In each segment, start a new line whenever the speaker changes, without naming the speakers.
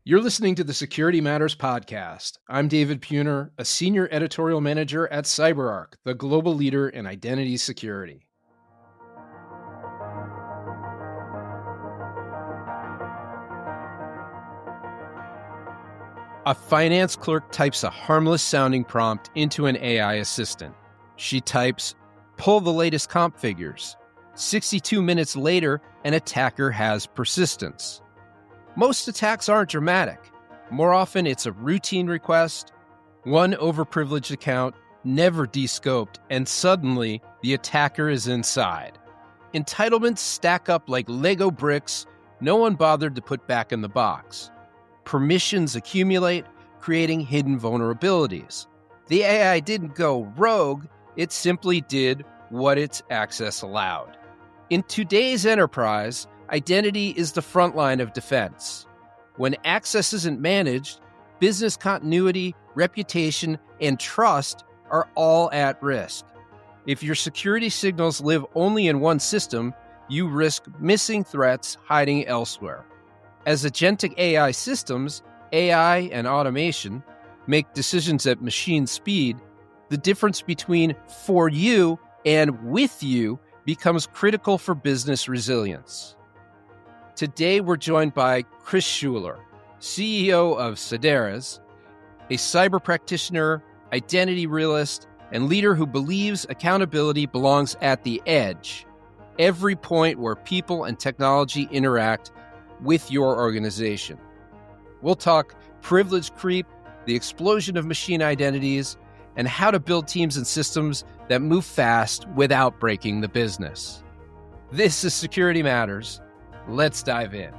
You're listening to the Security Matters podcast. I'm David Puner, a senior editorial manager at CyberArk, the global leader in identity security. A finance clerk types a harmless-sounding prompt into an AI assistant. She types, "Pull the latest comp figures." 62 minutes later, an attacker has persistence. Most attacks aren't dramatic. More often, it's a routine request, one overprivileged account, never descoped, and suddenly the attacker is inside. Entitlements stack up like Lego bricks no one bothered to put back in the box. Permissions accumulate, creating hidden vulnerabilities. The AI didn't go rogue, it simply did what its access allowed. In today's enterprise, identity is the front line of defense. When access isn't managed, business continuity, reputation, and trust are all at risk. If your security signals live only in one system, you risk missing threats hiding elsewhere. As agentic AI systems, AI and automation, make decisions at machine speed, the difference between for you and with you becomes critical for business resilience. Today, we're joined by Chris Schuler, CEO of Cyderas, a cyber practitioner, identity realist, and leader who believes accountability belongs at the edge, every point where people and technology interact with your organization. We'll talk privilege creep, the explosion of machine identities, and how to build teams and systems that move fast without breaking the business. This is Security Matters. Let's dive in.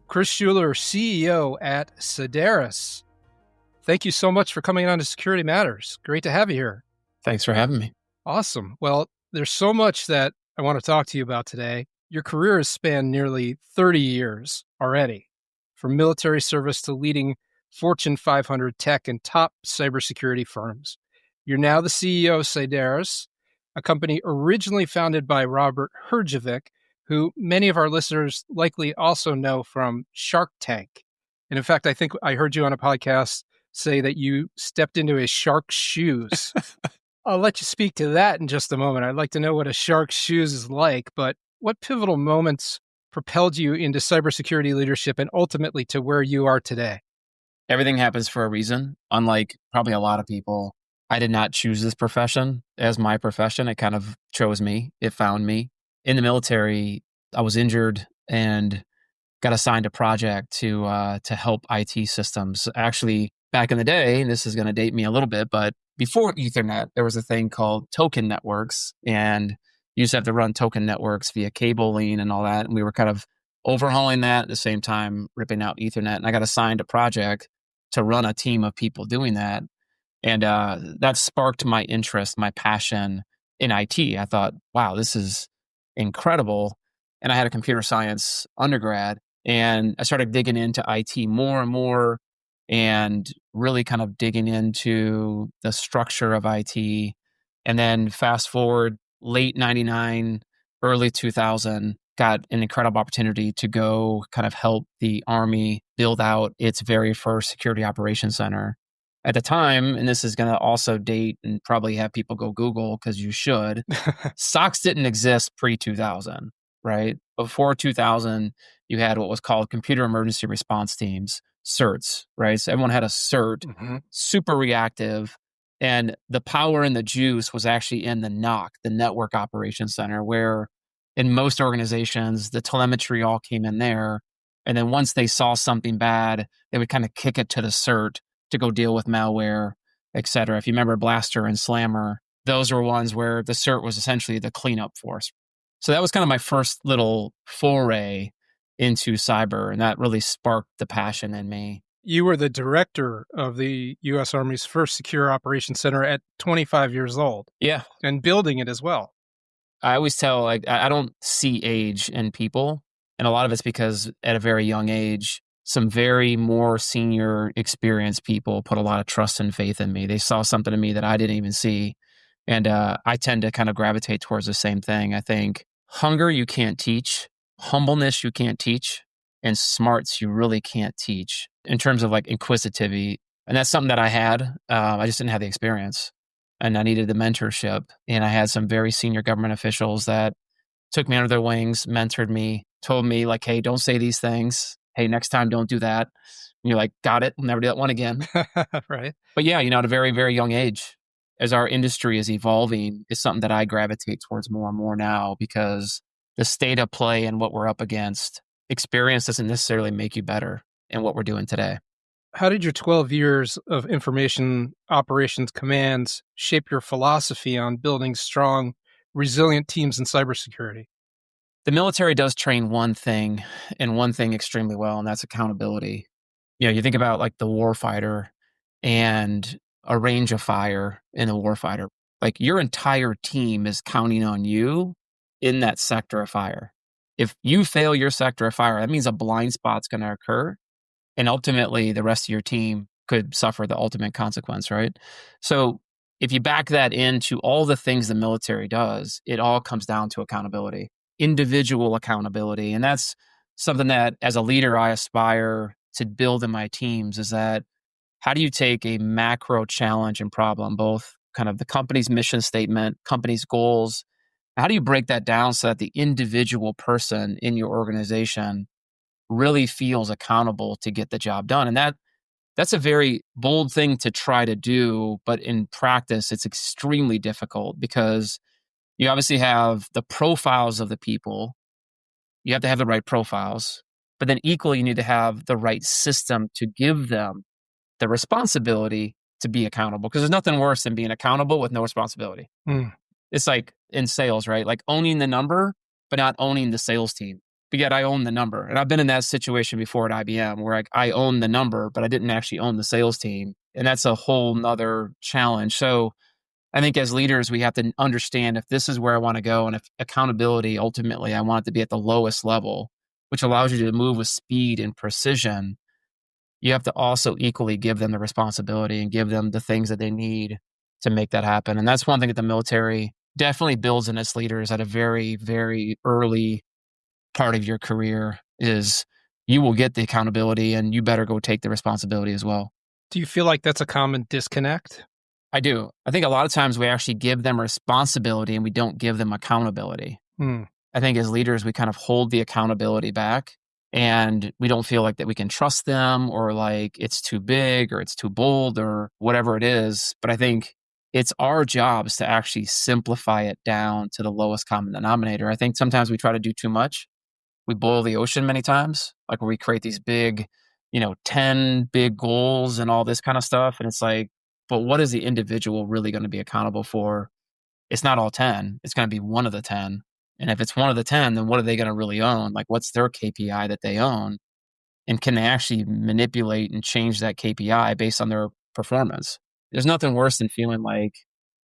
Chris Schuler, CEO at Cyderas. Thank you so much for coming on to Security Matters. Great to have you here.
Thanks for having me.
Awesome. Well, there's so much that I want to talk to you about today. Your career has spanned nearly 30 years already, from military service to leading Fortune 500 tech and top cybersecurity firms. You're now the CEO of Cyderas, a company originally founded by Robert Herjavec, who many of our listeners likely also know from Shark Tank. And in fact, I think I heard you on a podcast say that you stepped into a shark's shoes. I'll let you speak to that in just a moment. I'd like to know what a shark's shoes is like, but what pivotal moments propelled you into cybersecurity leadership and ultimately to where you are today?
Everything happens for a reason. Unlike probably a lot of people, I did not choose this profession as my profession. It kind of chose me. It found me. In the military, I was injured and got assigned a project to help IT systems. Actually, back in the day, and this is going to date me a little bit, but before Ethernet, there was a thing called token networks, and you used to have to run token networks via cabling and all that. And we were kind of overhauling that at the same time, ripping out Ethernet. And I got assigned a project to run a team of people doing that. And that sparked my interest, my passion in IT. I thought, wow, this is incredible. And I had a computer science undergrad, and I started digging into IT more and more and really kind of digging into the structure of IT. And then fast forward late 99, early 2000, got an incredible opportunity to go kind of help the Army build out its very first security operations center. At the time, and this is going to also date and probably have people go Google because you should, SOCs didn't exist pre-2000, right? Before 2000, you had what was called computer emergency response teams, CERTs, right? So everyone had a CERT, super reactive. And the power and the juice was actually in the NOC, the Network Operations Center, where in most organizations, the telemetry all came in there. And then once they saw something bad, they would kind of kick it to the CERT to go deal with malware, et cetera. If you remember Blaster and Slammer, those were ones where the CERT was essentially the cleanup force. So that was kind of my first little foray into cyber, and that really sparked the passion in me.
You were the director of the U.S. Army's first secure operations center at 25 years old.
Yeah.
And building it as well.
I always tell, like, I don't see age in people. And a lot of it's because at a very young age, some very more senior experienced people put a lot of trust and faith in me. They saw something in me that I didn't even see. And I tend to kind of gravitate towards the same thing. I think hunger you can't teach, humbleness you can't teach, and smarts you really can't teach in terms of like inquisitivity. And that's something that I had. I just didn't have the experience and I needed the mentorship. And I had some very senior government officials that took me under their wings, mentored me, told me like, hey, don't say these things. Hey, next time don't do that. And you're like, got it. I'll never do that one again.
Right.
But yeah, at a very, very young age, as our industry is evolving, is something that I gravitate towards more and more now because the state of play and what we're up against, experience doesn't necessarily make you better in what we're doing today.
How did your 12 years of information operations commands shape your philosophy on building strong, resilient teams in cybersecurity?
The military does train one thing and one thing extremely well, and that's accountability. You think about like the warfighter and a range of fire in a warfighter. Like your entire team is counting on you in that sector of fire. If you fail your sector of fire, that means a blind spot's going to occur. And ultimately, the rest of your team could suffer the ultimate consequence, right? So if you back that into all the things the military does, it all comes down to accountability, individual accountability. And that's something that as a leader, I aspire to build in my teams is that how do you take a macro challenge and problem, both kind of the company's mission statement, company's goals, how do you break that down so that the individual person in your organization really feels accountable to get the job done? And that's a very bold thing to try to do, but in practice, it's extremely difficult because you obviously have the profiles of the people. You have to have the right profiles, but then equally, you need to have the right system to give them the responsibility to be accountable because there's nothing worse than being accountable with no responsibility.
Mm.
It's like in sales, right? Like owning the number, but not owning the sales team. But yet I own the number. And I've been in that situation before at IBM where I own the number, but I didn't actually own the sales team. And that's a whole nother challenge. So I think as leaders, we have to understand if this is where I want to go and if accountability, ultimately, I want it to be at the lowest level, which allows you to move with speed and precision. You have to also equally give them the responsibility and give them the things that they need to make that happen. And that's one thing that the military definitely builds in its leaders at a very, very early part of your career is you will get the accountability and you better go take the responsibility as well.
Do you feel like that's a common disconnect?
I do. I think a lot of times we actually give them responsibility and we don't give them accountability.
Mm.
I think as leaders, we kind of hold the accountability back and we don't feel like that we can trust them or like it's too big or it's too bold or whatever it is. But I think it's our jobs to actually simplify it down to the lowest common denominator. I think sometimes we try to do too much. We boil the ocean many times, like where we create these big, 10 big goals and all this kind of stuff. And it's like, but what is the individual really going to be accountable for? It's not all 10. It's going to be one of the 10. And if it's one of the 10, then what are they going to really own? Like, what's their KPI that they own? And can they actually manipulate and change that KPI based on their performance? There's nothing worse than feeling like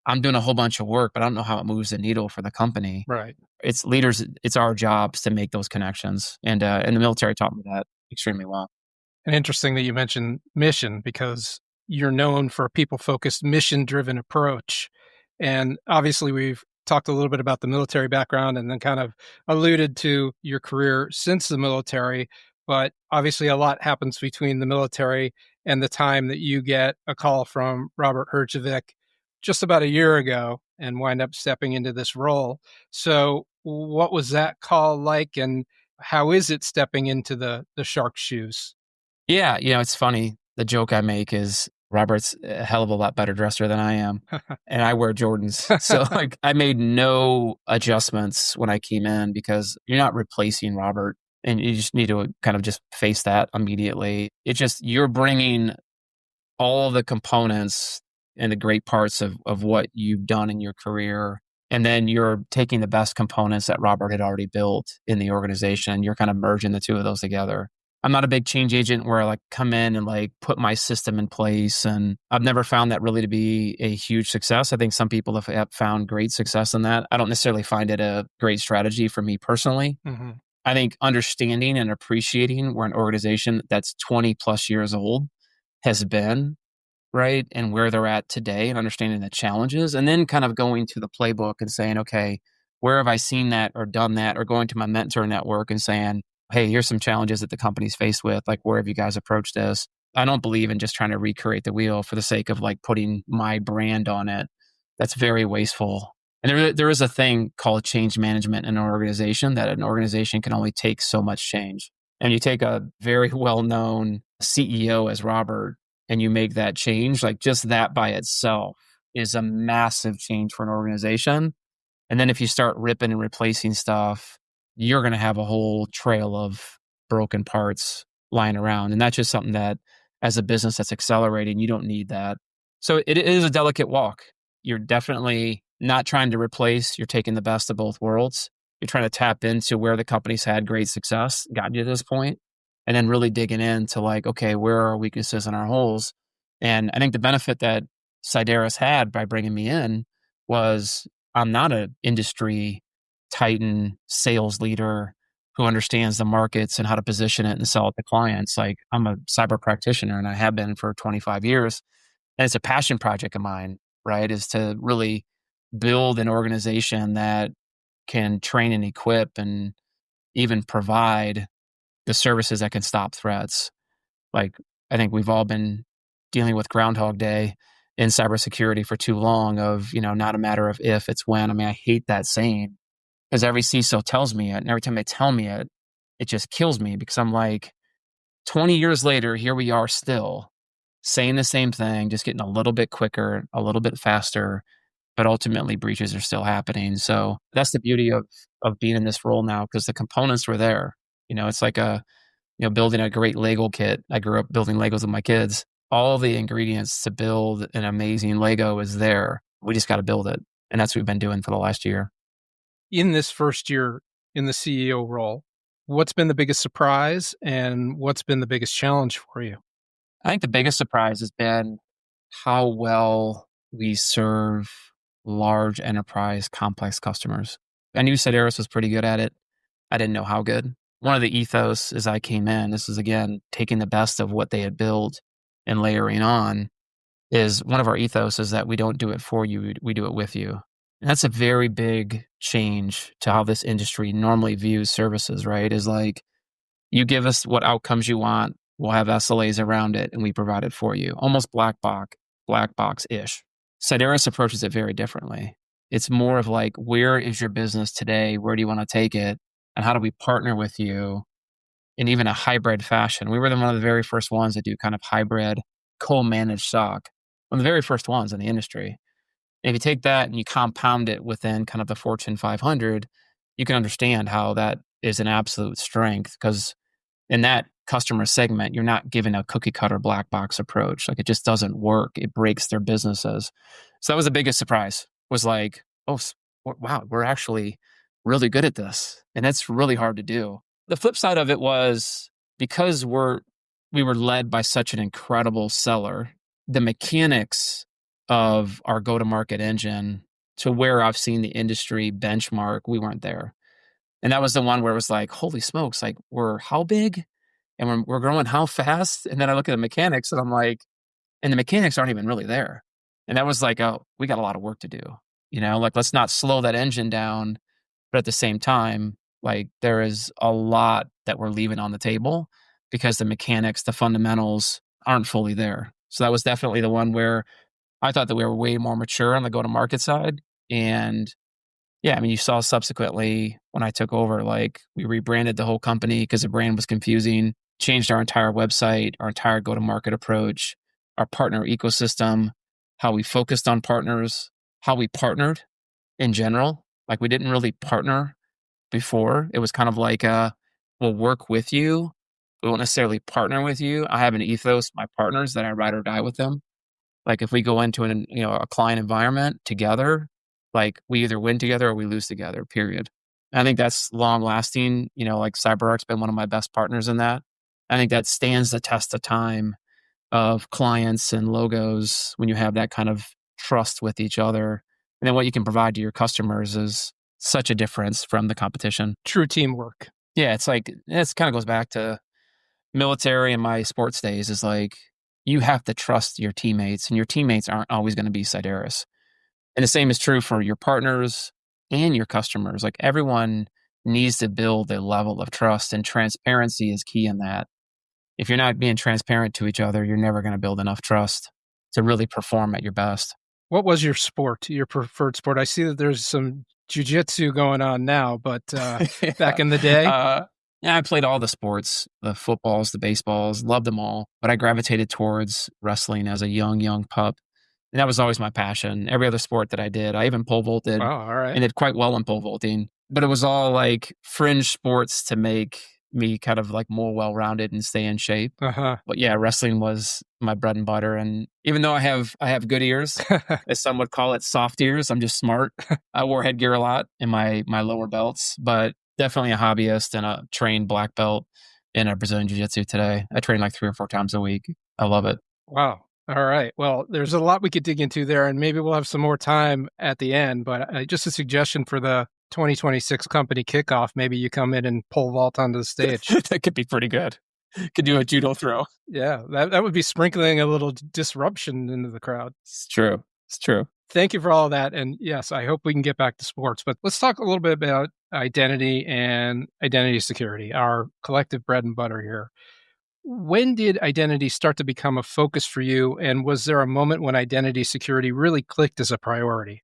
I'm doing a whole bunch of work, but I don't know how it moves the needle for the company.
Right.
It's leaders, it's our jobs to make those connections. And the military taught me that extremely well.
And interesting that you mentioned mission because you're known for a people-focused, mission-driven approach. And obviously, we've talked a little bit about the military background and then kind of alluded to your career since the military. But obviously, a lot happens between the military and the time that you get a call from Robert Herjavec just about a year ago and wind up stepping into this role. So what was that call like and how is it stepping into the shark shoes?
Yeah, it's funny. The joke I make is Robert's a hell of a lot better dresser than I am, and I wear Jordans. So like I made no adjustments when I came in because you're not replacing Robert and you just need to kind of just face that immediately. It's just you're bringing all the components and the great parts of what you've done in your career. And then you're taking the best components that Robert had already built in the organization. And you're kind of merging the two of those together. I'm not a big change agent where I like come in and like put my system in place. And I've never found that really to be a huge success. I think some people have found great success in that. I don't necessarily find it a great strategy for me personally.
Mm-hmm.
I think understanding and appreciating where an organization that's 20 plus years old has been, right? And where they're at today and understanding the challenges, and then kind of going to the playbook and saying, okay, where have I seen that or done that? Or going to my mentor network and saying, hey, here's some challenges that the company's faced with. Like, where have you guys approached this? I don't believe in just trying to recreate the wheel for the sake of like putting my brand on it. That's very wasteful. And there is a thing called change management in an organization, that an organization can only take so much change. And you take a very well-known CEO as Robert, and you make that change, like just that by itself is a massive change for an organization. And then if you start ripping and replacing stuff, you're going to have a whole trail of broken parts lying around. And that's just something that, as a business that's accelerating, you don't need that. So it is a delicate walk. You're definitely not trying to replace, you're taking the best of both worlds. You're trying to tap into where the company's had great success, gotten you to this point, and then really digging into like, okay, where are our weaknesses and our holes? And I think the benefit that Sideris had by bringing me in was, I'm not an industry titan sales leader who understands the markets and how to position it and sell it to clients. Like, I'm a cyber practitioner, and I have been for 25 years. And it's a passion project of mine, right? Is to really build an organization that can train and equip and even provide the services that can stop threats. Like, I think we've all been dealing with Groundhog Day in cybersecurity for too long, of, not a matter of if, it's when. I mean, I hate that saying because every CISO tells me it. And every time they tell me it, it just kills me, because I'm like, 20 years later, here we are still saying the same thing, just getting a little bit quicker, a little bit faster, but ultimately breaches are still happening. So that's the beauty of being in this role now, because the components were there. It's like building a great Lego kit. I grew up building Legos with my kids. All the ingredients to build an amazing Lego is there. We just got to build it. And that's what we've been doing for the last year.
In this first year in the CEO role, what's been the biggest surprise and what's been the biggest challenge for you?
I think the biggest surprise has been how well we serve large enterprise complex customers. I knew Sideris was pretty good at it. I didn't know how good. One of the ethos as I came in, this is again taking the best of what they had built and layering on, is one of our ethos is that we don't do it for you, we do it with you. And that's a very big change to how this industry normally views services, right? Is like, you give us what outcomes you want, we'll have SLAs around it, and we provide it for you. Almost black box-ish. Sideris approaches it very differently. It's more of like, where is your business today? Where do you want to take it? And how do we partner with you in even a hybrid fashion? We were one of the very first ones that do kind of hybrid co-managed SOC. One of the very first ones in the industry. And if you take that and you compound it within kind of the Fortune 500, you can understand how that is an absolute strength, because in that customer segment, you're not given a cookie cutter black box approach. Like, it just doesn't work. It breaks their businesses. So that was the biggest surprise, was like, oh, wow, we're actually really good at this. And that's really hard to do. The flip side of it was, because we were led by such an incredible seller, the mechanics of our go-to-market engine to where I've seen the industry benchmark, we weren't there. And that was the one where it was like, holy smokes, like, we're how big? And we're growing how fast? And then I look at the mechanics and I'm like, and the mechanics aren't even really there. And that was like, oh, we got a lot of work to do. Like, let's not slow that engine down. But at the same time, like, there is a lot that we're leaving on the table because the mechanics, the fundamentals aren't fully there. So that was definitely the one where I thought that we were way more mature on the go-to-market side. And yeah, I mean, you saw subsequently when I took over, like, we rebranded the whole company because the brand was confusing, changed our entire website, our entire go-to-market approach, our partner ecosystem, how we focused on partners, how we partnered in general. Like, we didn't really partner before. It was kind of like, we'll work with you. We won't necessarily partner with you. I have an ethos, my partners, that I ride or die with them. Like, if we go into a client environment together, like, we either win together or we lose together, period. And I think that's long lasting. Like, CyberArk's been one of my best partners in that. I think that stands the test of time of clients and logos when you have that kind of trust with each other. And then what you can provide to your customers is such a difference from the competition.
True teamwork.
Yeah, it's like, it kind of goes back to military and my sports days is like, you have to trust your teammates, and your teammates aren't always going to be Sideris. And the same is true for your partners and your customers. Like everyone needs to build a level of trust, and transparency is key in that. If you're not being transparent to each other, you're never going to build enough trust to really perform at your best.
What was your sport, your preferred sport? I see that there's some jiu-jitsu going on now, but back in the day?
Yeah, I played all the sports, the footballs, the baseballs, loved them all. But I gravitated towards wrestling as a young pup. And that was always my passion. Every other sport that I did, I even pole vaulted
Wow, all right.
and did quite well in pole vaulting. But it was all like fringe sports to make me kind of like more well-rounded and stay in shape.
Uh-huh.
But yeah, wrestling was my bread and butter. And even though I have good ears, as some would call it, soft ears, I'm just smart. I wore headgear a lot in my lower belts, but definitely a hobbyist and a trained black belt in a Brazilian Jiu-Jitsu today. I train like 3 or 4 times a week. I love it.
Wow. All right. Well, there's a lot we could dig into there, and maybe we'll have some more time at the end. But just a suggestion for the 2026 company kickoff, maybe you come in and pole vault onto the stage.
That could be pretty good. Could do a judo throw.
Yeah, that would be sprinkling a little disruption into the crowd.
It's true. It's true.
Thank you for all of that. And yes, I hope we can get back to sports. But let's talk a little bit about identity and identity security, our collective bread and butter here. When did identity start to become a focus for you? And was there a moment when identity security really clicked as a priority?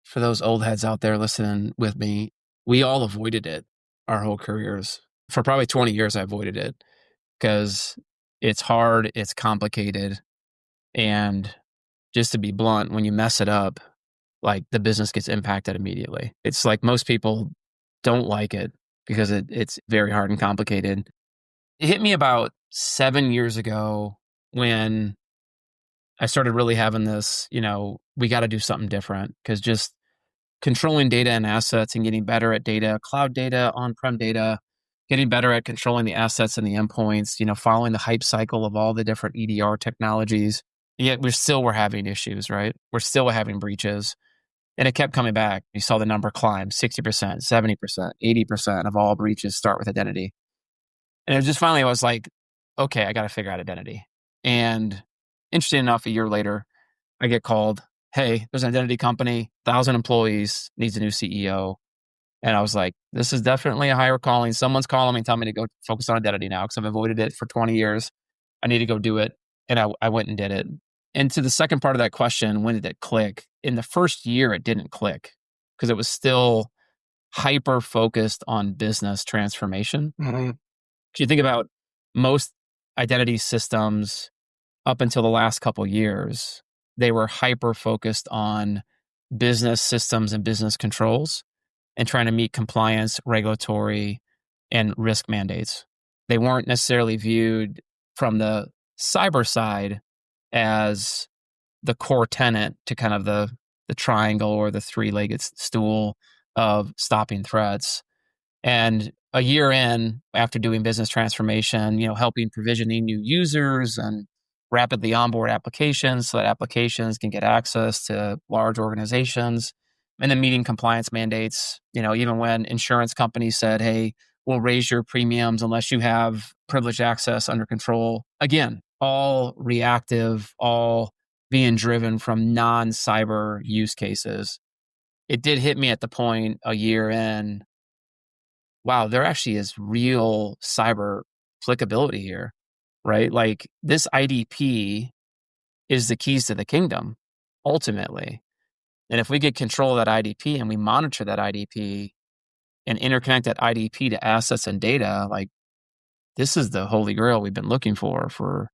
For those old heads out there listening with me, we all avoided it our whole careers. For probably 20 years, I avoided it because it's hard, it's complicated. And just to be blunt, when you mess it up, like the business gets impacted immediately. It's like most people don't like it because it's very hard and complicated. It hit me about 7 years ago when I started really having this, we got to do something different because just controlling data and assets and getting better at data, cloud data, on-prem data, getting better at controlling the assets and the endpoints, following the hype cycle of all the different EDR technologies. Yet we're having issues, right? We're still having breaches. And it kept coming back. You saw the number climb 60%, 70%, 80% of all breaches start with identity. And it just finally, I was like, okay, I got to figure out identity. And interesting enough, a year later, I get called, hey, there's an identity company, 1,000 employees, needs a new CEO. And I was like, this is definitely a higher calling. Someone's calling me and telling me to go focus on identity now because I've avoided it for 20 years. I need to go do it. And I went and did it. And to the second part of that question, when did it click? In the first year, it didn't click because it was still hyper focused on business transformation.
Mm-hmm.
If you think about most identity systems up until the last couple of years, they were hyper focused on business systems and business controls and trying to meet compliance, regulatory, and risk mandates. They weren't necessarily viewed from the cyber side as the core tenet to kind of the triangle or the 3-legged stool of stopping threats. And a year in, after doing business transformation, helping provisioning new users and rapidly onboard applications so that applications can get access to large organizations, and then meeting compliance mandates, even when insurance companies said, hey, we'll raise your premiums unless you have privileged access under control. Again, all reactive, all being driven from non-cyber use cases. It did hit me at the point a year in, wow, there actually is real cyber applicability here, right? Like this IDP is the keys to the kingdom, ultimately. And if we get control of that IDP and we monitor that IDP and interconnect that IDP to assets and data, like this is the holy grail we've been looking for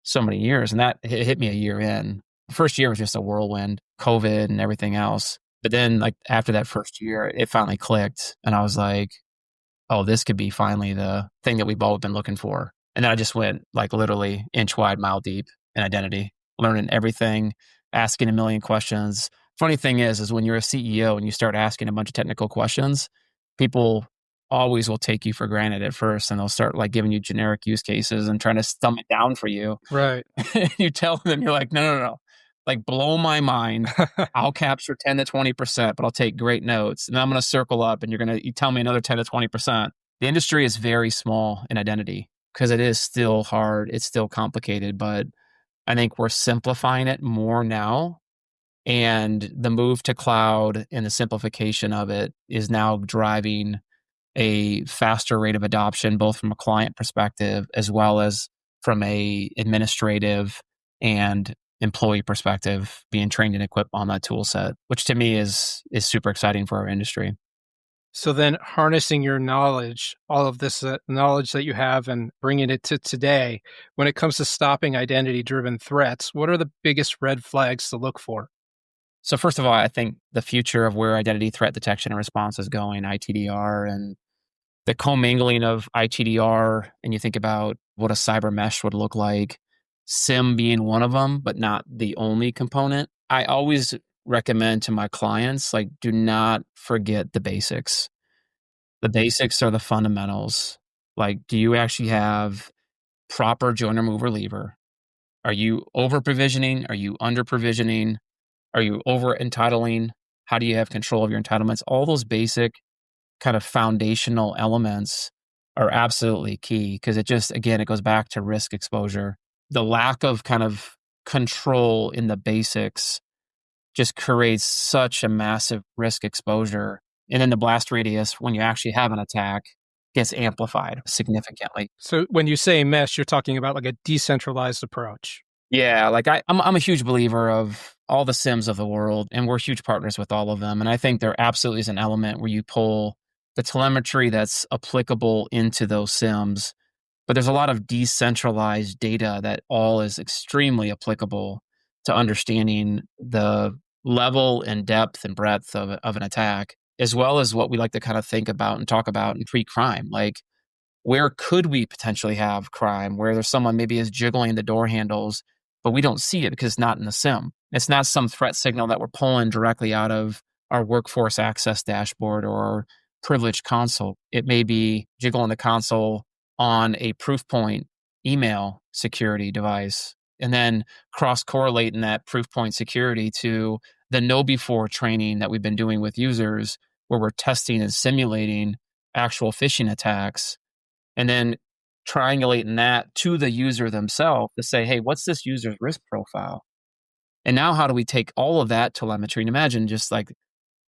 so many years. And that hit me a year in. The first year was just a whirlwind, COVID and everything else. But then like after that first year, it finally clicked. And I was like, oh, this could be finally the thing that we've both been looking for. And then I just went like literally inch wide, mile deep in identity, learning everything, asking a million questions. Funny thing is when you're a CEO and you start asking a bunch of technical questions, people always will take you for granted at first, and they'll start like giving you generic use cases and trying to dumb it down for you.
Right.
You tell them, you're like, no. Like, blow my mind. I'll capture 10 to 20%, but I'll take great notes. And then I'm going to circle up and you tell me another 10 to 20%. The industry is very small in identity because it is still hard. It's still complicated, but I think we're simplifying it more now. And the move to cloud and the simplification of it is now driving a faster rate of adoption, both from a client perspective as well as from a administrative and employee perspective, being trained and equipped on that tool set, which to me is super exciting for our industry.
So then harnessing your knowledge, all of this knowledge that you have and bringing it to today, when it comes to stopping identity-driven threats, what are the biggest red flags to look for?
So first of all, I think the future of where identity threat detection and response is going, ITDR, and the commingling of ITDR, and you think about what a cyber mesh would look like, SIM being one of them, but not the only component. I always recommend to my clients, like, do not forget the basics. The basics are the fundamentals. Like, do you actually have proper joiner mover lever? Are you over provisioning? Are you under provisioning? Are you over entitling? How do you have control of your entitlements? All those basic kind of foundational elements are absolutely key because it just, again, it goes back to risk exposure. The lack of kind of control in the basics just creates such a massive risk exposure. And then the blast radius, when you actually have an attack, gets amplified significantly.
So when you say mesh, you're talking about like a decentralized approach.
Yeah, like I'm a huge believer of all the SIMs of the world, and we're huge partners with all of them. And I think there absolutely is an element where you pull the telemetry that's applicable into those SIMs, but there's a lot of decentralized data that all is extremely applicable to understanding the level and depth and breadth of an attack, as well as what we like to kind of think about and talk about in pre-crime. Like, where could we potentially have crime where there's someone maybe is jiggling the door handles, but we don't see it because it's not in the SIM. It's not some threat signal that we're pulling directly out of our workforce access dashboard or our privileged console. It may be jiggling the console on a proof point email security device, and then cross-correlating that proof point security to the know before training that we've been doing with users, where we're testing and simulating actual phishing attacks, and then triangulating that to the user themselves to say, hey, what's this user's risk profile? And now how do we take all of that telemetry and imagine just like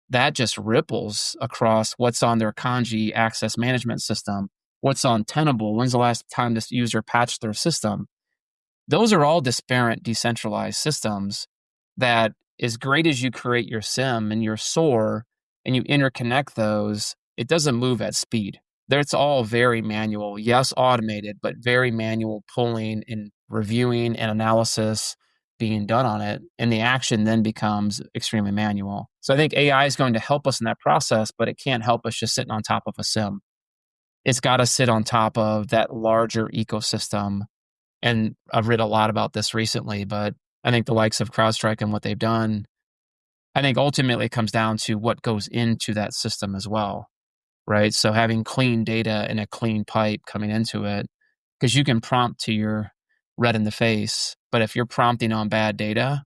that just ripples across what's on their Kanji access management system, what's on Tenable, when's the last time this user patched their system? Those are all disparate, decentralized systems that, as great as you create your SIM and your SOAR and you interconnect those, it doesn't move at speed. It's all very manual. Yes, automated, but very manual pulling and reviewing and analysis being done on it. And the action then becomes extremely manual. So I think AI is going to help us in that process, but it can't help us just sitting on top of a SIM. It's got to sit on top of that larger ecosystem. And I've read a lot about this recently, but I think the likes of CrowdStrike and what they've done, I think ultimately it comes down to what goes into that system as well. Right. So having clean data and a clean pipe coming into it, because you can prompt to your red in the face, but if you're prompting on bad data,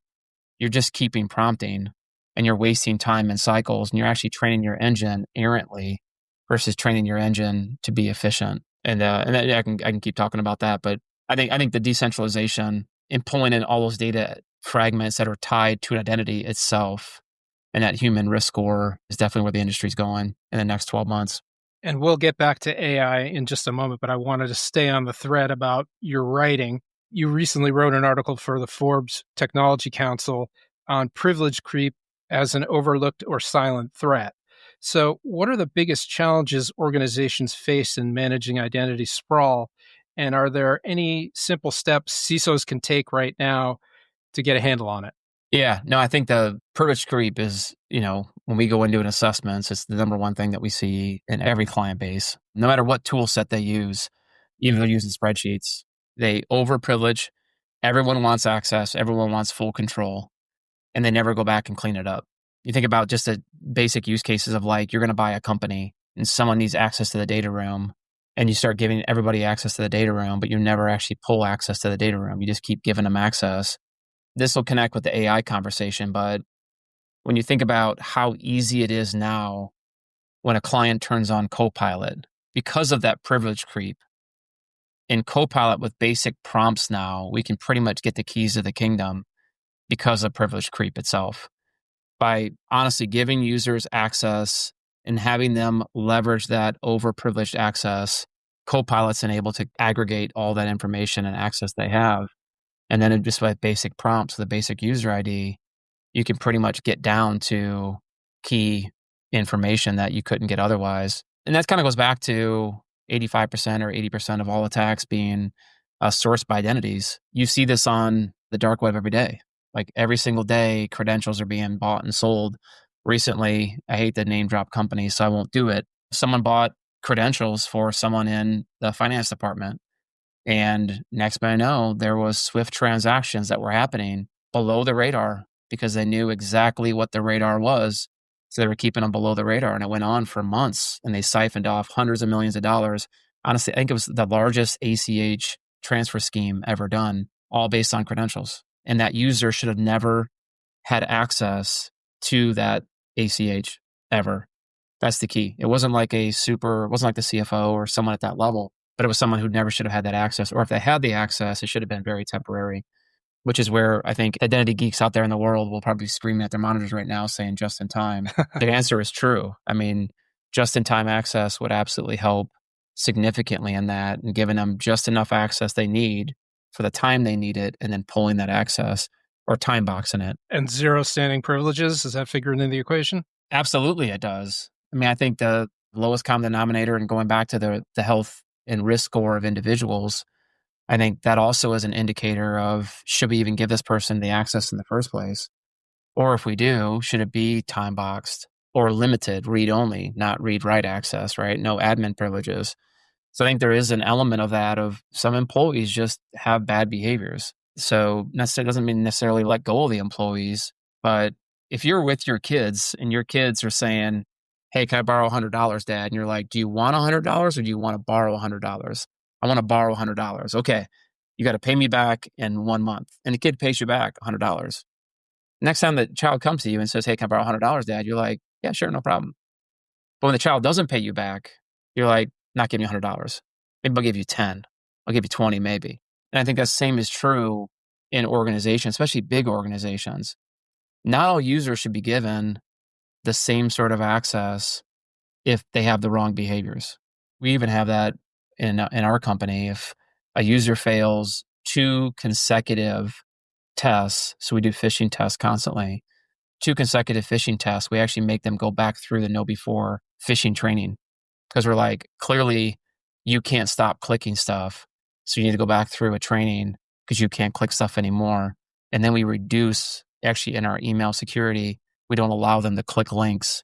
you're just keeping prompting and you're wasting time and cycles, and you're actually training your engine errantly versus training your engine to be efficient. And I can keep talking about that, but I think the decentralization and pulling in all those data fragments that are tied to an identity itself and that human risk score is definitely where the industry's going in the next 12 months.
And we'll get back to AI in just a moment, but I wanted to stay on the thread about your writing. You recently wrote an article for the Forbes Technology Council on privilege creep as an overlooked or silent threat. So what are the biggest challenges organizations face in managing identity sprawl? And are there any simple steps CISOs can take right now to get a handle on it?
Yeah, no, I think the privilege creep is, when we go into an assessments, it's the number one thing that we see in every client base, no matter what tool set they use, even if they're using spreadsheets, they overprivilege. Everyone wants access. Everyone wants full control, and they never go back and clean it up. You think about just the basic use cases of like, you're going to buy a company and someone needs access to the data room, and you start giving everybody access to the data room, but you never actually pull access to the data room. You just keep giving them access. This will connect with the AI conversation, but when you think about how easy it is now when a client turns on Copilot, because of that privilege creep, in Copilot with basic prompts now, we can pretty much get the keys to the kingdom because of privilege creep itself. By honestly giving users access and having them leverage that overprivileged access, Copilot's enabled to aggregate all that information and access they have. And then just by basic prompts, the basic user ID, you can pretty much get down to key information that you couldn't get otherwise. And that kind of goes back to 85% or 80% of all attacks being sourced by identities. You see this on the dark web every day. Like every single day, credentials are being bought and sold. Recently, I hate to name drop companies, so I won't do it. Someone bought credentials for someone in the finance department. And next thing I know, there was swift transactions that were happening below the radar because they knew exactly what the radar was. So they were keeping them below the radar, and it went on for months, and they siphoned off hundreds of millions of dollars. Honestly, I think it was the largest ACH transfer scheme ever done, all based on credentials. And that user should have never had access to that ACH ever. That's the key. It wasn't like the CFO or someone at that level, but it was someone who never should have had that access. Or if they had the access, it should have been very temporary, which is where I think identity geeks out there in the world will probably be screaming at their monitors right now saying just in time. The answer is true. I mean, just in time access would absolutely help significantly in that, and giving them just enough access they need for the time they need it, and then pulling that access or time boxing it.
And zero standing privileges, is that figured into the equation?
Absolutely, it does. I mean, I think the lowest common denominator, and going back to the health and risk score of individuals, I think that also is an indicator of, should we even give this person the access in the first place? Or if we do, should it be time boxed or limited, read only, not read write access, right? No admin privileges. So I think there is an element of that, of some employees just have bad behaviors. So necessarily doesn't mean necessarily let go of the employees, but if you're with your kids and your kids are saying, hey, can I borrow $100, Dad? And you're like, do you want $100 or do you want to borrow $100? I want to borrow $100. Okay, you got to pay me back in 1 month. And the kid pays you back $100. Next time the child comes to you and says, hey, can I borrow $100, Dad? You're like, yeah, sure, no problem. But when the child doesn't pay you back, you're like, not giving you $100. Maybe I'll give you 10. I'll give you 20 maybe. And I think that same is true in organizations, especially big organizations. Not all users should be given the same sort of access if they have the wrong behaviors. We even have that in our company. If a user fails 2 consecutive tests, so we do phishing tests constantly, 2 consecutive phishing tests, we actually make them go back through the KnowBe4 phishing training, because we're like, clearly you can't stop clicking stuff. So you need to go back through a training because you can't click stuff anymore. And then we reduce, actually in our email security, we don't allow them to click links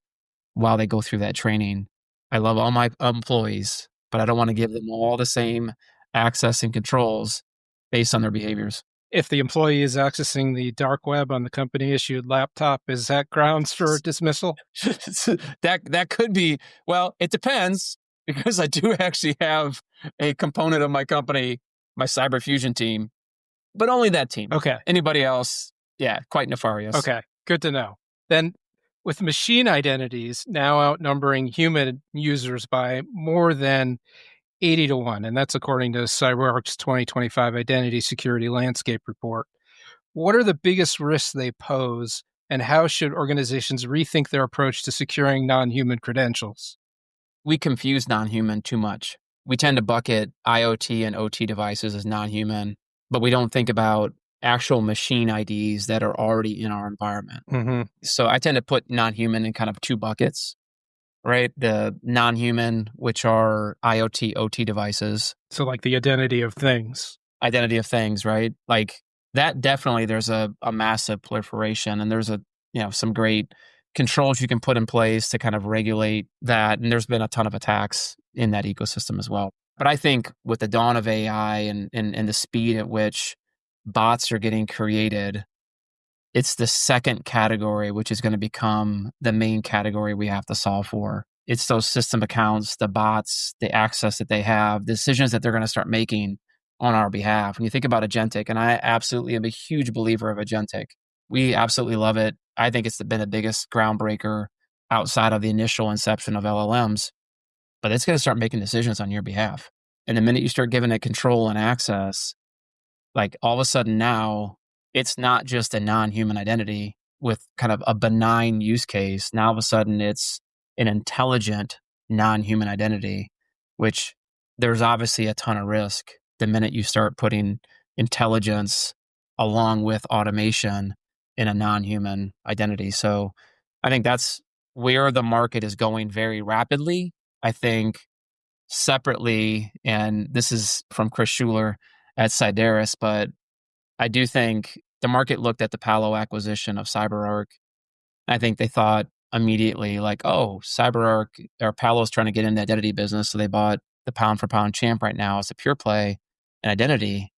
while they go through that training. I love all my employees, but I don't want to give them all the same access and controls based on their behaviors.
If the employee is accessing the dark web on the company issued laptop, is that grounds for dismissal?
That could be. Well, it depends, because I do actually have a component of my company, my cyber fusion team, but only that team.
Okay.
Anybody else, yeah, quite nefarious.
Okay, good to know. Then with machine identities now outnumbering human users by more than 80 to 1, and that's according to CyberArk's 2025 Identity Security Landscape Report. What are the biggest risks they pose, and how should organizations rethink their approach to securing non-human credentials?
We confuse non-human too much. We tend to bucket IoT and OT devices as non-human, but we don't think about actual machine IDs that are already in our environment.
Mm-hmm.
So I tend to put non-human in kind of 2 buckets, right? The non-human, which are IoT, OT devices.
So like the identity of things.
Identity of things, right? Like that, definitely there's a massive proliferation, and there's some great controls you can put in place to kind of regulate that. And there's been a ton of attacks in that ecosystem as well. But I think with the dawn of AI and the speed at which bots are getting created, it's the second category, which is going to become the main category we have to solve for. It's those system accounts, the bots, the access that they have, decisions that they're going to start making on our behalf. When you think about agentic, and I absolutely am a huge believer of agentic, we absolutely love it. I think it's been the biggest groundbreaker outside of the initial inception of LLMs, but it's going to start making decisions on your behalf. And the minute you start giving it control and access, like all of a sudden now, it's not just a non-human identity with kind of a benign use case. Now all of a sudden it's an intelligent non-human identity, which there's obviously a ton of risk the minute you start putting intelligence along with automation in a non-human identity. So I think that's where the market is going very rapidly. I think separately, and this is from Chris Schuler at Sideris, but I do think the market looked at the Palo acquisition of CyberArk. I think they thought immediately like, oh, CyberArk or Palo's trying to get in the identity business. So they bought the pound for pound champ right now as a pure play in identity.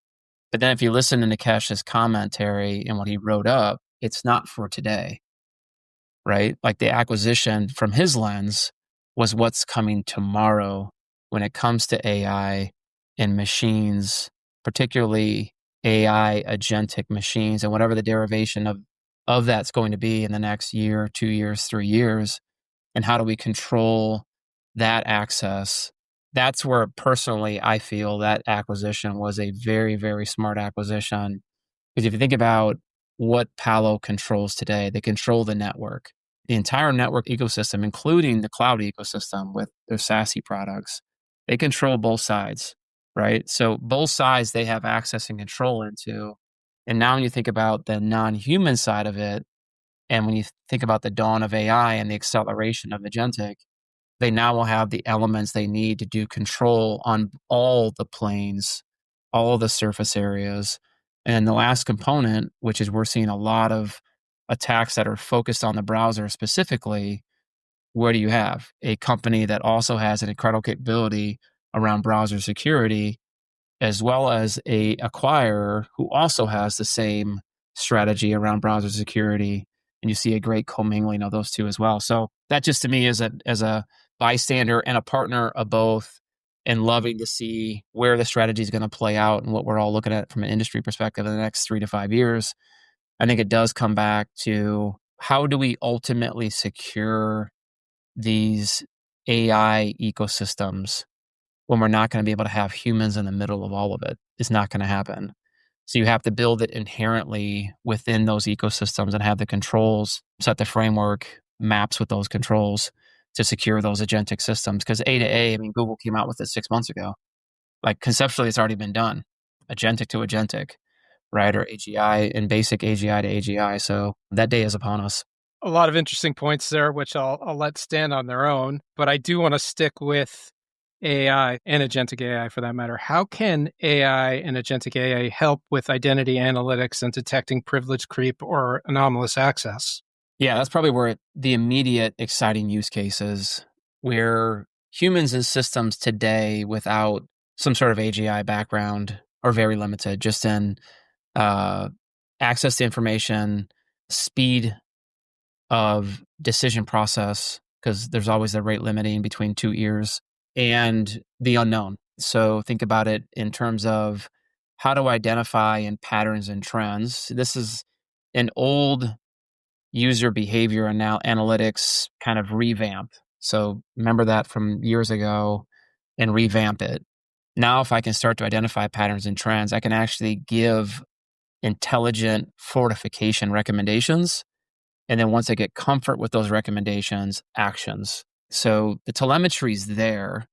But then if you listen to Nikesh's commentary and what he wrote up, it's not for today, right? Like the acquisition from his lens was what's coming tomorrow when it comes to AI and machines, particularly AI agentic machines and whatever the derivation of that's going to be in the next year, 2 years, 3 years. And how do we control that access? That's where personally I feel that acquisition was a very, very smart acquisition. Because if you think about what Palo controls today, they control the network, the entire network ecosystem, including the cloud ecosystem with their SASE products. They control both sides, right? So both sides they have access and control into. And now when you think about the non-human side of it, and when you think about the dawn of AI and the acceleration of agentic, they now will have the elements they need to do control on all the planes, all the surface areas. And the last component, which is we're seeing a lot of attacks that are focused on the browser specifically, where do you have a company that also has an incredible capability around browser security, as well as a acquirer who also has the same strategy around browser security. And you see a great commingling of those two as well. So that just to me is as a bystander and a partner of both, and loving to see where the strategy is going to play out and what we're all looking at from an industry perspective in the next 3 to 5 years. I think it does come back to how do we ultimately secure these AI ecosystems when we're not going to be able to have humans in the middle of all of it? It's not going to happen. So you have to build it inherently within those ecosystems and have the controls, set the framework, maps with those controls to secure those agentic systems. Because A to A, I mean, Google came out with it 6 months ago. Like conceptually, it's already been done. Agentic to agentic, right? Or AGI and basic AGI to AGI. So that day is upon us.
A lot of interesting points there, which I'll let stand on their own. But I do want to stick with AI and agentic AI for that matter. How can AI and agentic AI help with identity analytics and detecting privilege creep or anomalous access?
Yeah, that's probably where the immediate exciting use cases where humans and systems today without some sort of AGI background are very limited, just in access to information, speed of decision process, because there's always the rate limiting between 2 ears, and the unknown. So think about it in terms of how to identify in patterns and trends. This is an old user behavior and now analytics kind of revamp. So remember that from years ago and revamp it. Now, if I can start to identify patterns and trends, I can actually give intelligent fortification recommendations. And then once I get comfort with those recommendations, actions. So the telemetry is there.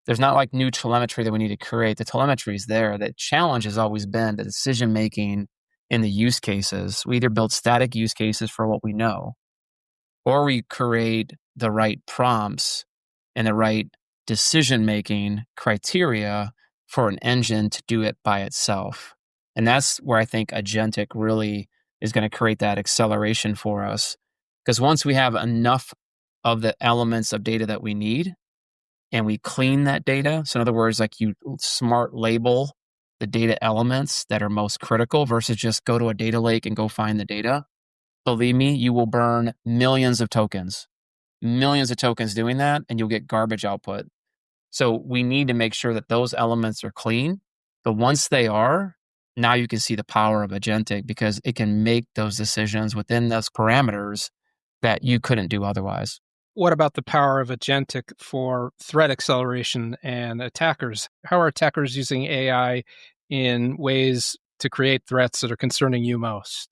There's not like new telemetry that we need to create. The telemetry is there. The challenge has always been the decision making in the use cases. We either build static use cases for what we know, or we create the right prompts and the right decision-making criteria for an engine to do it by itself. And that's where I think agentic really is going to create that acceleration for us. Because once we have enough of the elements of data that we need, and we clean that data, so in other words, like you smart label the data elements that are most critical versus just go to a data lake and go find the data, believe me, you will burn millions of tokens millions of tokens doing that, and you'll get garbage output. So we need to make sure that those elements are clean. But once they are, now you can see the power of agentic because it can make those decisions within those parameters that you couldn't do otherwise.
What about the power of agentic for threat acceleration and attackers? How are attackers using AI in ways to create threats that are concerning you most?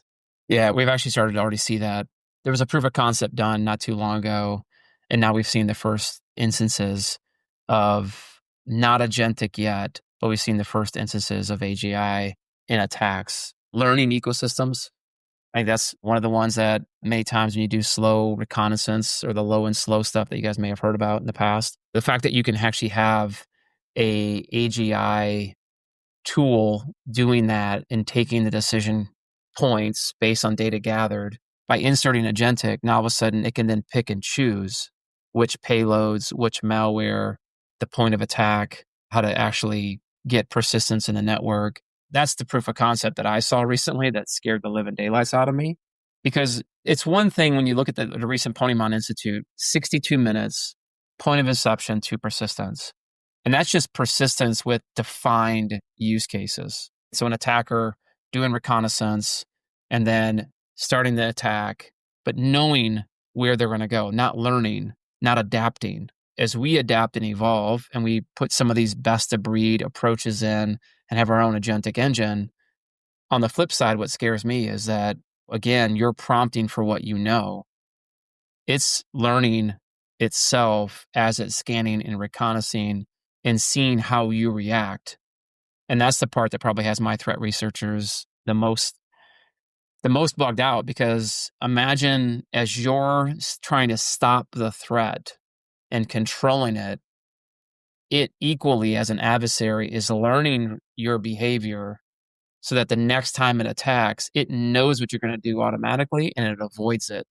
Yeah, we've actually started to already see that. There was a proof of concept done not too long ago, and now we've seen the first instances of not agentic yet, but we've seen the first instances of AGI in attacks. Learning ecosystems, I think that's one of the ones that many times when you do slow reconnaissance or the low and slow stuff that you guys may have heard about in the past, the fact that you can actually have a AGI tool doing that and taking the decision points based on data gathered by inserting agentic, now all of a sudden it can then pick and choose which payloads, which malware, the point of attack, how to actually get persistence in the network. That's the proof of concept that I saw recently that scared the living daylights out of me. Because it's one thing when you look at the recent Ponemon Institute, 62 minutes, point of inception to persistence. And that's just persistence with defined use cases. So an attacker doing reconnaissance and then starting the attack, but knowing where they're going to go, not learning, not adapting. As we adapt and evolve and we put some of these best of breed approaches in and have our own agentic engine, on the flip side, what scares me is that, again, you're prompting for what you know. It's learning itself as it's scanning and reconnaissing and seeing how you react. And that's the part that probably has my threat researchers the most bugged out, because imagine as you're trying to stop the threat and controlling it, it equally as an adversary is learning your behavior so that the next time it attacks, it knows what you're going to do automatically and it avoids it.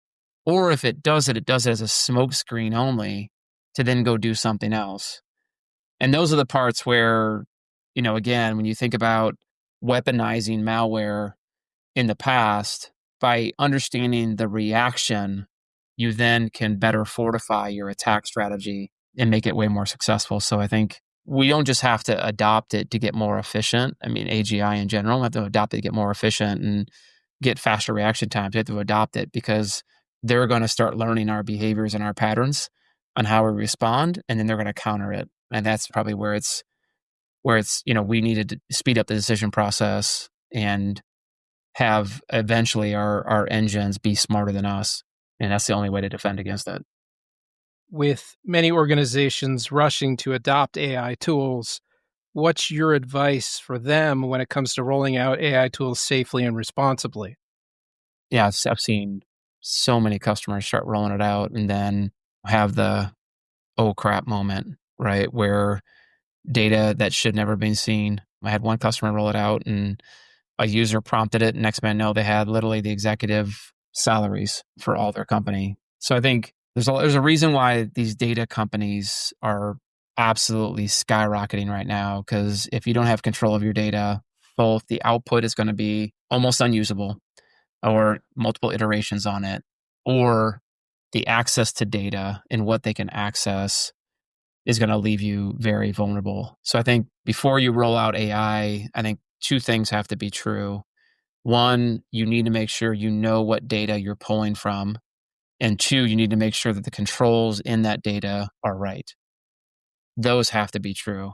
Or if it does it as a smoke screen only to then go do something else. And those are the parts where, again, when you think about weaponizing malware in the past, by understanding the reaction, you then can better fortify your attack strategy and make it way more successful. So I think we don't just have to adopt it to get more efficient. I mean, AGI in general, we have to adopt it to get more efficient and get faster reaction times. We have to adopt it because they're going to start learning our behaviors and our patterns on how we respond, and then they're going to counter it. And that's probably where it's, we needed to speed up the decision process and have eventually our engines be smarter than us. And that's the only way to defend against it.
With many organizations rushing to adopt AI tools, what's your advice for them when it comes to rolling out AI tools safely and responsibly?
Yeah, I've seen so many customers start rolling it out and then have the oh crap moment, right? Where data that should never been seen. I had one customer roll it out and a user prompted it. And next man know, they had literally the executive salaries for all their company. So I think there's a reason why these data companies are absolutely skyrocketing right now. Because if you don't have control of your data, both the output is going to be almost unusable or multiple iterations on it, or the access to data and what they can access is going to leave you very vulnerable. So I think before you roll out AI, I think two things have to be true. One, you need to make sure you know what data you're pulling from. And two, you need to make sure that the controls in that data are right. Those have to be true.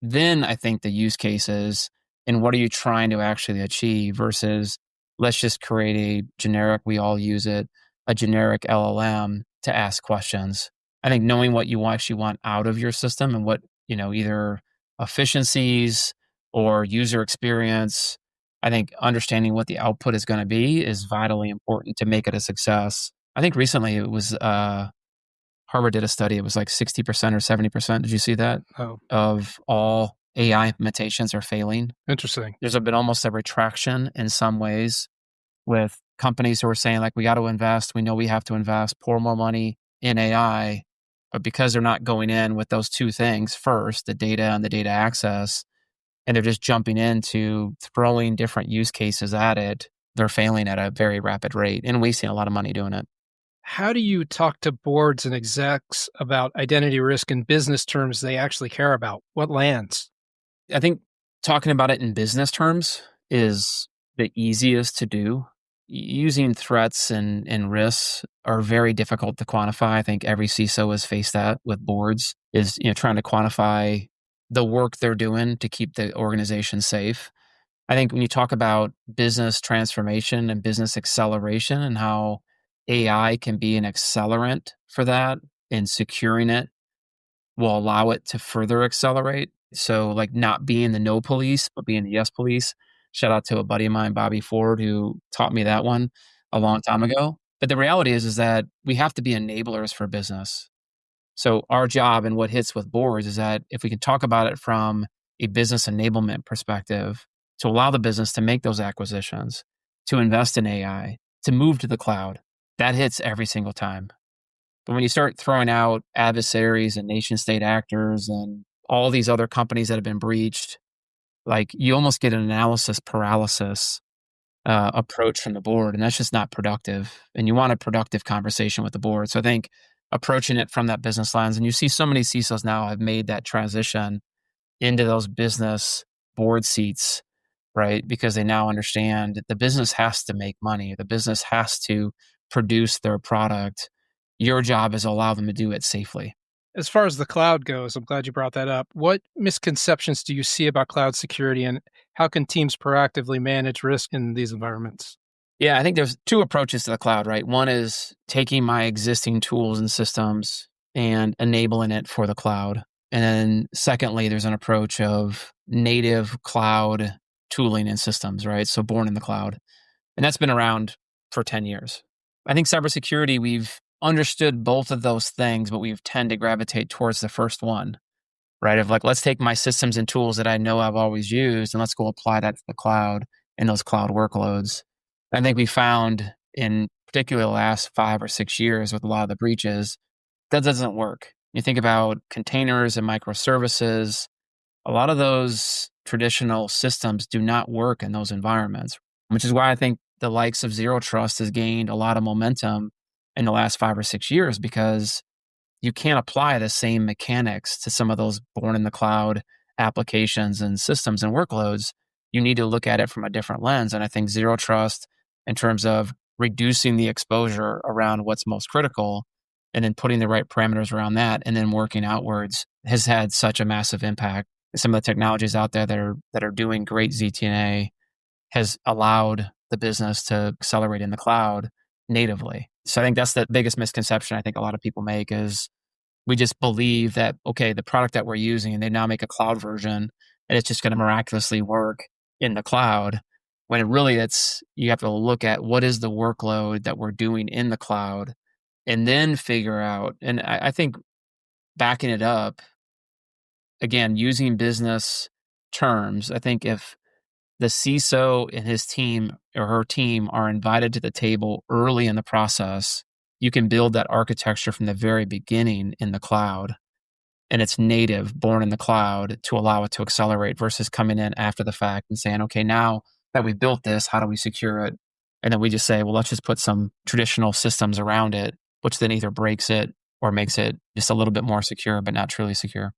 Then I think the use cases and what are you trying to actually achieve versus let's just create a generic, we all use it, a generic LLM to ask questions. I think knowing what you actually want out of your system and what, either efficiencies or user experience, I think understanding what the output is going to be is vitally important to make it a success. I think recently it was Harvard did a study. It was like 60% or 70%. Did you see that?
Oh,
Of all AI implementations are failing.
interesting.
There's been almost a retraction in some ways with companies who are saying like, we got to invest. We know we have to invest, pour more money in AI. But because they're not going in with those two things first, the data and the data access, and they're just jumping into throwing different use cases at it, they're failing at a very rapid rate and wasting a lot of money doing it.
How do you talk to boards and execs about identity risk in business terms they actually care about? What lands?
I think talking about it in business terms is the easiest to do. Using threats and risks are very difficult to quantify. I think every CISO has faced that with boards, is trying to quantify the work they're doing to keep the organization safe. I think when you talk about business transformation and business acceleration and how AI can be an accelerant for that, and securing it will allow it to further accelerate. So, like, not being the no police, but being the yes police. Shout out to a buddy of mine, Bobby Ford, who taught me that one a long time ago. But the reality is that we have to be enablers for business. So our job and what hits with boards is that if we can talk about it from a business enablement perspective, to allow the business to make those acquisitions, to invest in AI, to move to the cloud, that hits every single time. But when you start throwing out adversaries and nation state actors and all these other companies that have been breached, like, you almost get an analysis paralysis approach from the board, and that's just not productive. And you want a productive conversation with the board. So I think approaching it from that business lens, and you see so many CISOs now have made that transition into those business board seats, right? Because they now understand that the business has to make money. The business has to produce their product. Your job is to allow them to do it safely.
As far as the cloud goes, I'm glad you brought that up. What misconceptions do you see about cloud security, and how can teams proactively manage risk in these environments?
Yeah, I think there's two approaches to the cloud, right? One is taking my existing tools and systems and enabling it for the cloud. And then secondly, there's an approach of native cloud tooling and systems, right? So born in the cloud. And that's been around for 10 years. I think cybersecurity, we've understood both of those things, but we've tend to gravitate towards the first one, right? Of like, let's take my systems and tools that I know I've always used and let's go apply that to the cloud and those cloud workloads. I think we found in particular the last 5 or 6 years with a lot of the breaches, that doesn't work. You think about containers and microservices, a lot of those traditional systems do not work in those environments, which is why I think the likes of Zero Trust has gained a lot of momentum in the last 5 or 6 years, because you can't apply the same mechanics to some of those born in the cloud applications and systems and workloads. You need to look at it from a different lens. And I think Zero Trust, in terms of reducing the exposure around what's most critical and then putting the right parameters around that and then working outwards, has had such a massive impact. Some of the technologies out there that are doing great ZTNA has allowed the business to accelerate in the cloud natively. So I think that's the biggest misconception I think a lot of people make, is we just believe that, okay, the product that we're using, and they now make a cloud version and it's just going to miraculously work in the cloud. When it really, you have to look at what is the workload that we're doing in the cloud and then figure out. And I think backing it up, again, using business terms, I think if the CISO and his team or her team are invited to the table early in the process, you can build that architecture from the very beginning in the cloud. And it's native, born in the cloud, to allow it to accelerate versus coming in after the fact and saying, okay, now that we built this, how do we secure it? And then we just say, well, let's just put some traditional systems around it, which then either breaks it or makes it just a little bit more secure, but not truly secure.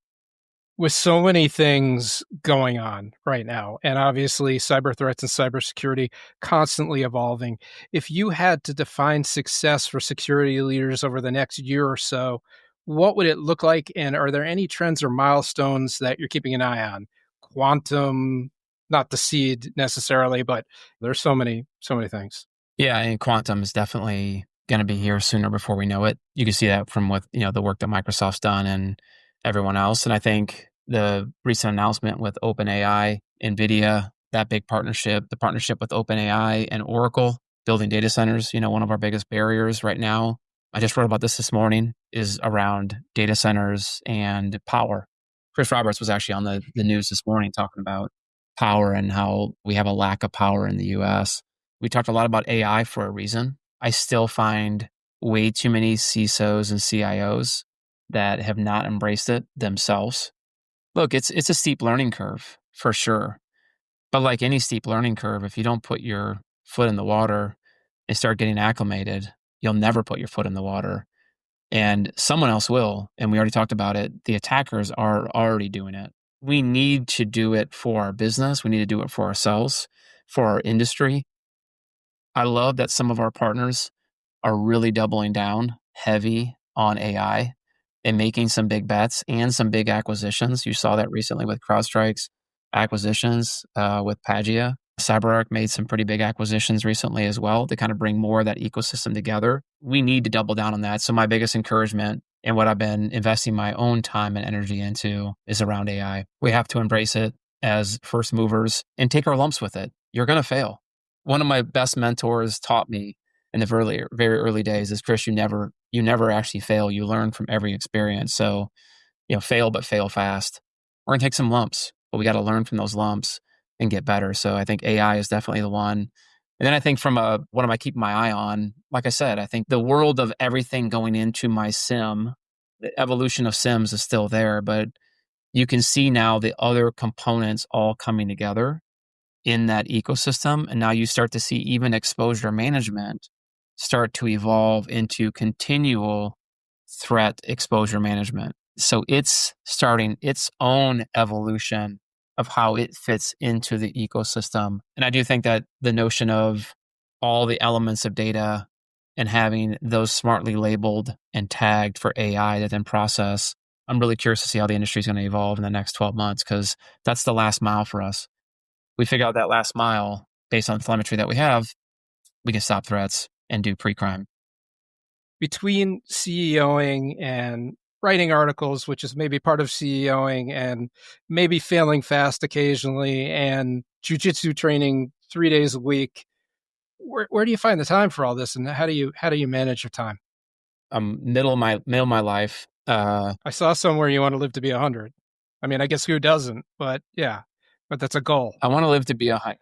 With so many things going on right now, and obviously cyber threats and cybersecurity constantly evolving, if you had to define success for security leaders over the next year or so, what would it look like? And are there any trends or milestones that you're keeping an eye on? Quantum, not the seed necessarily, but there's so many things.
Yeah, and quantum is definitely going to be here sooner before we know it. You can see that from what, the work that Microsoft's done and everyone else. And I think the recent announcement with OpenAI, NVIDIA, that big partnership, the partnership with OpenAI and Oracle, building data centers, one of our biggest barriers right now, I just wrote about this morning, is around data centers and power. Chris Roberts was actually on the news this morning talking about power and how we have a lack of power in the US. We talked a lot about AI for a reason. I still find way too many CISOs and CIOs that have not embraced it themselves. Look, it's a steep learning curve for sure. But like any steep learning curve, if you don't put your foot in the water and start getting acclimated, you'll never put your foot in the water. And someone else will. And we already talked about it. The attackers are already doing it. We need to do it for our business. We need to do it for ourselves, for our industry. I love that some of our partners are really doubling down heavy on AI and making some big bets and some big acquisitions. You saw that recently with CrowdStrike's acquisitions with Pagia. CyberArk made some pretty big acquisitions recently as well to kind of bring more of that ecosystem together. We need to double down on that. So my biggest encouragement and what I've been investing my own time and energy into is around AI. We have to embrace it as first movers and take our lumps with it. You're going to fail. One of my best mentors taught me in the very early days is, Chris, you never actually fail. You learn from every experience. So, fail, but fail fast. We're going to take some lumps, but we got to learn from those lumps and get better. So I think AI is definitely the one. And then I think from what am I keeping my eye on? Like I said, I think the world of everything going into my SIM, the evolution of SIMs is still there, but you can see now the other components all coming together in that ecosystem. And now you start to see even exposure management start to evolve into continual threat exposure management. So it's starting its own evolution of how it fits into the ecosystem. And I do think that the notion of all the elements of data and having those smartly labeled and tagged for AI that then process, I'm really curious to see how the industry is going to evolve in the next 12 months, because that's the last mile for us. We figure out that last mile based on the telemetry that we have, we can stop threats and do pre-crime.
Between CEOing and writing articles, which is maybe part of CEOing, and maybe failing fast occasionally, and jujitsu training 3 days a week, where do you find the time for all this, and how do you manage your time?
Middle of my life.
I saw somewhere you want to live to be 100. I mean, I guess who doesn't? But yeah, but that's a goal.
I want to live to be 100.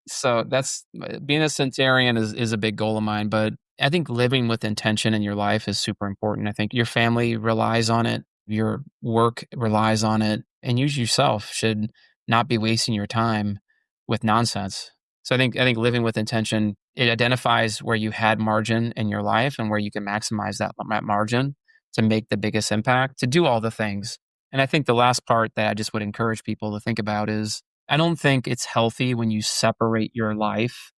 So that's being a centenarian is a big goal of mine. But I think living with intention in your life is super important. I think your family relies on it. Your work relies on it. And you yourself should not be wasting your time with nonsense. So I think living with intention, it identifies where you had margin in your life and where you can maximize that margin to make the biggest impact, to do all the things. And I think the last part that I just would encourage people to think about is, I don't think it's healthy when you separate your life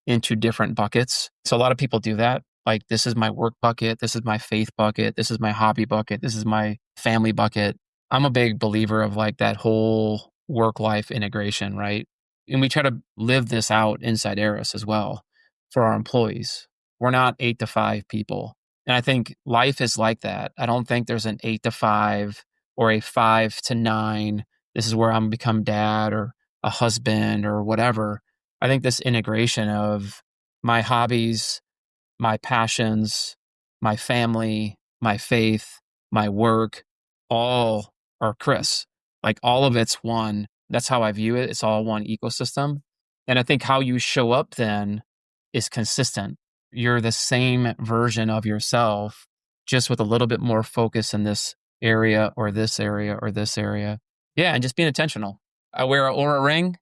into different buckets. So a lot of people do that. Like, this is my work bucket. This is my faith bucket. This is my hobby bucket. This is my family bucket. I'm a big believer of like that whole work-life integration, right? And we try to live this out inside Eris as well for our employees. We're not 8 to 5 people. And I think life is like that. I don't think there's an 8 to 5 or a 5 to 9. This is where I'm going to become dad or a husband or whatever. I think this integration of my hobbies, my passions, my family, my faith, my work, all are Chris. Like, all of it's one. That's how I view it. It's all one ecosystem. And I think how you show up then is consistent. You're the same version of yourself, just with a little bit more focus in this area or this area or this area. Yeah, and just being intentional. I wear an Oura ring,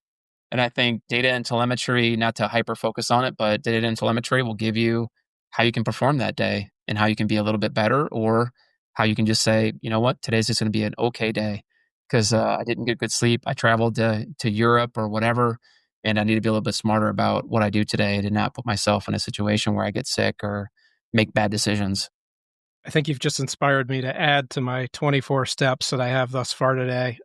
and I think data and telemetry, not to hyper focus on it, but data and telemetry will give you how you can perform that day and how you can be a little bit better, or how you can just say, you know what, today's just going to be an okay day because I didn't get good sleep. I traveled to Europe or whatever, and I need to be a little bit smarter about what I do today to not put myself in a situation where I get sick or make bad decisions.
I think you've just inspired me to add to my 24 steps that I have thus far today.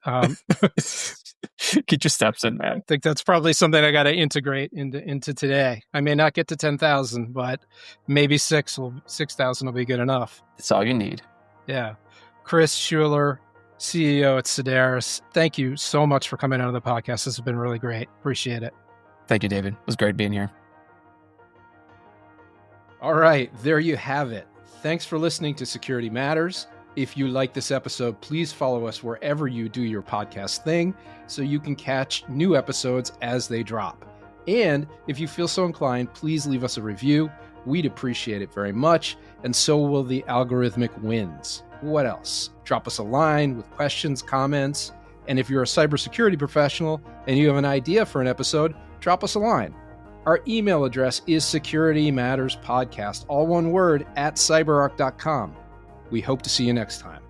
Get your steps in, man.
I think that's probably something I got to integrate into today. I may not get to 10,000, but maybe 6,000 will be good enough.
That's all you need.
Yeah. Chris Schuler, CEO at Sedaris, thank you so much for coming on the podcast. This has been really great. Appreciate it.
Thank you, David. It was great being here.
All right, there you have it. Thanks for listening to Security Matters. If you like this episode, please follow us wherever you do your podcast thing so you can catch new episodes as they drop. And if you feel so inclined, please leave us a review. We'd appreciate it very much, and so will the algorithmic wins. What else? Drop us a line with questions, comments, and if you're a cybersecurity professional and you have an idea for an episode, drop us a line. Our email address is securitymatterspodcast, all one word, @cyberark.com. We hope to see you next time.